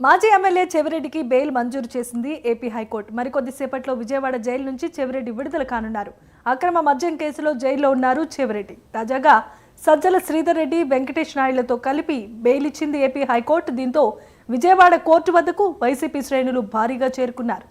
మాజీ MLA చెవిరెడ్డికి bail మంజూరు చేసింది ఏపీ హైకోర్టు. మరికొద్దిసేపట్లో విజయవాడ జైలు నుంచి చెవిరెడ్డి విడుదల కానున్నారు. అక్రమ మద్యం కేసులో జైల్లో ఉన్నారు చెవిరెడ్డి. తాజాగా సజ్జల శ్రీధర్ రెడ్డి, వెంకటేష్ నాయుడులతో కలిపి బెయిల్ ఇచ్చింది ఏపీ హైకోర్టు. దీంతో విజయవాడ కోర్టు వద్దకు వైసీపీ శ్రేణులు భారీగా చేరుకున్నారు.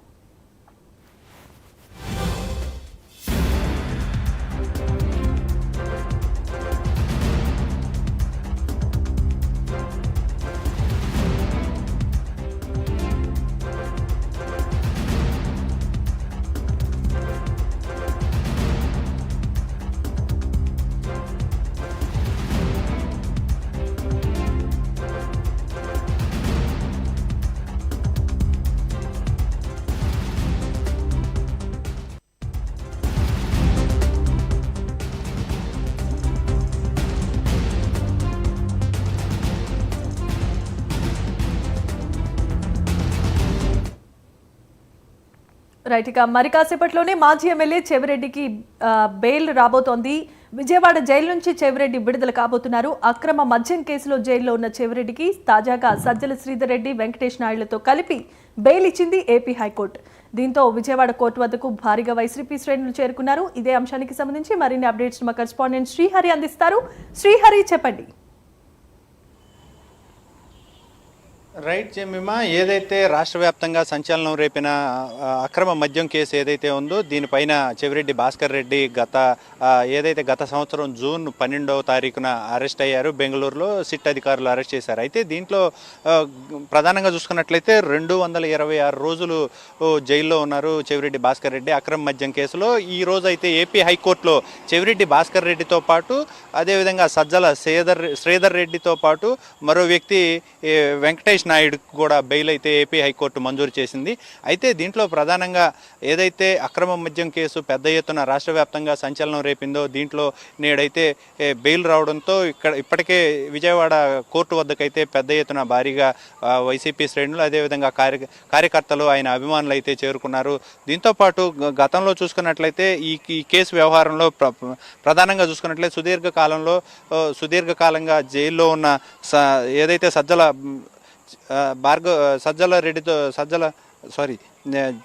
రైట్, ఇక మరి కాసేపట్లోనే మాజీ ఎమ్మెల్యే చెవిరెడ్డికి బెయిల్ రాబోతోంది. విజయవాడ జైలు నుంచి చెవిరెడ్డి విడుదల కాబోతున్నారు. అక్రమ మద్యం కేసులో జైల్లో ఉన్న చెవిరెడ్డికి తాజాగా సజ్జల శ్రీధర్ రెడ్డి, వెంకటేష్ నాయుడులతో కలిపి బెయిల్ ఇచ్చింది ఏపీ హైకోర్టు. దీంతో విజయవాడ కోర్టు వద్దకు భారీగా వైసీపీ శ్రేణులు చేరుకున్నారు. ఇదే అంశానికి సంబంధించి మరిన్ని అప్డేట్స్ మా కరెస్పాండెంట్ శ్రీహరి అందిస్తారు. శ్రీహరి, చెప్పండి. రైట్ జమీమా, ఏదైతే రాష్ట్ర వ్యాప్తంగా సంచలనం రేపిన అక్రమ మద్యం కేసు ఏదైతే ఉందో దీనిపైన చెవిరెడ్డి భాస్కర్ రెడ్డి గత సంవత్సరం జూన్ 12వ తారీఖున అరెస్ట్ అయ్యారు. బెంగళూరులో సిట్ అధికారులు అరెస్ట్ చేశారు. అయితే దీంట్లో ప్రధానంగా చూసుకున్నట్లయితే 226 రోజులు జైల్లో ఉన్నారు చెవిరెడ్డి భాస్కర్ రెడ్డి అక్రమ మద్యం కేసులో. ఈ రోజు అయితే ఏపీ హైకోర్టులో చెవిరెడ్డి భాస్కర్ రెడ్డితో పాటు అదేవిధంగా సజ్జల శ్రీధర్ రెడ్డితో పాటు మరో వ్యక్తి వెంకటేష్ నాయుడు కూడా బెయిల్ అయితే ఏపీ హైకోర్టు మంజూరు చేసింది. అయితే దీంట్లో ప్రధానంగా ఏదైతే అక్రమ మద్యం కేసు పెద్ద ఎత్తున రాష్ట్ర వ్యాప్తంగా సంచలనం రేపిందో దీంట్లో నేడైతే బెయిల్ రావడంతో ఇప్పటికే విజయవాడ కోర్టు వద్దకైతే పెద్ద ఎత్తున భారీగా వైసీపీ శ్రేణులు అదేవిధంగా కార్యకర్తలు, ఆయన అభిమానులు అయితే చేరుకున్నారు. దీంతోపాటు గతంలో చూసుకున్నట్లయితే ఈ కేసు వ్యవహారంలో ప్రధానంగా చూసుకున్నట్లయితే సుదీర్ఘకాలంగా జైల్లో ఉన్న ఏదైతే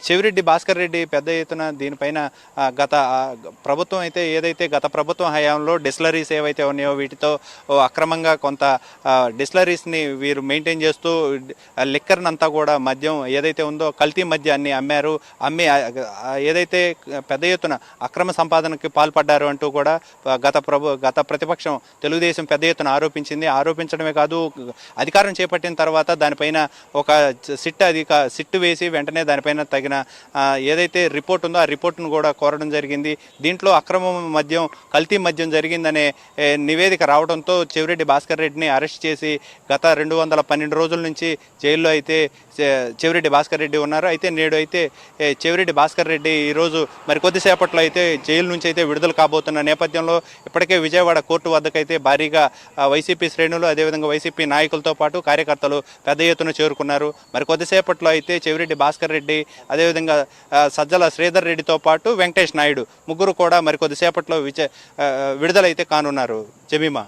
చెవిరెడ్డి భాస్కర్ రెడ్డి పెద్ద ఎత్తున దీనిపైన గత ప్రభుత్వం హయాంలో డిస్టిలరీస్ ఏవైతే ఉన్నాయో వీటితో అక్రమంగా కొంత డిస్టిలరీస్ని వీరు మెయింటైన్ చేస్తూ లిక్కర్ని అంతా కూడా మద్యం ఏదైతే ఉందో కల్తీ మద్యాన్ని అమ్మి ఏదైతే పెద్ద ఎత్తున అక్రమ సంపాదనకి పాల్పడ్డారు అంటూ కూడా గత ప్రతిపక్షం తెలుగుదేశం పెద్ద ఎత్తున ఆరోపించడమే కాదు, అధికారం చేపట్టిన తర్వాత దానిపైన ఒక సిట్టు వేసి వెంటనే దానిపైన తగిన ఏదైతే రిపోర్ట్ ఉందో ఆ రిపోర్ట్ను కూడా కోరడం జరిగింది. దీంట్లో అక్రమ మద్యం, కల్తీ మద్యం జరిగిందనే నివేదిక రావడంతో చెవిరెడ్డి భాస్కర్ రెడ్డిని అరెస్ట్ చేసి గత 212 రోజుల నుంచి జైల్లో అయితే చెవిరెడ్డి భాస్కర్ రెడ్డి ఉన్నారు. అయితే నేడు అయితే చెవిరెడ్డి భాస్కర్ రెడ్డి ఈరోజు మరి కొద్దిసేపట్లో అయితే జైలు నుంచి అయితే విడుదల కాబోతున్న నేపథ్యంలో ఇప్పటికే విజయవాడ కోర్టు వద్దకైతే భారీగా వైసీపీ శ్రేణులు అదేవిధంగా వైసీపీ నాయకులతో పాటు కార్యకర్తలు పెద్ద ఎత్తున చేరుకున్నారు. మరి కొద్దిసేపట్లో అయితే చెవిరెడ్డి భాస్కర్ రెడ్డి అదేవిధంగా సజ్జల శ్రీధర్ రెడ్డితో పాటు వెంకటేష్ నాయుడు ముగ్గురు కూడా మరి కొద్దిసేపట్లో విడుదలైతే కానున్నారు. జమీమా.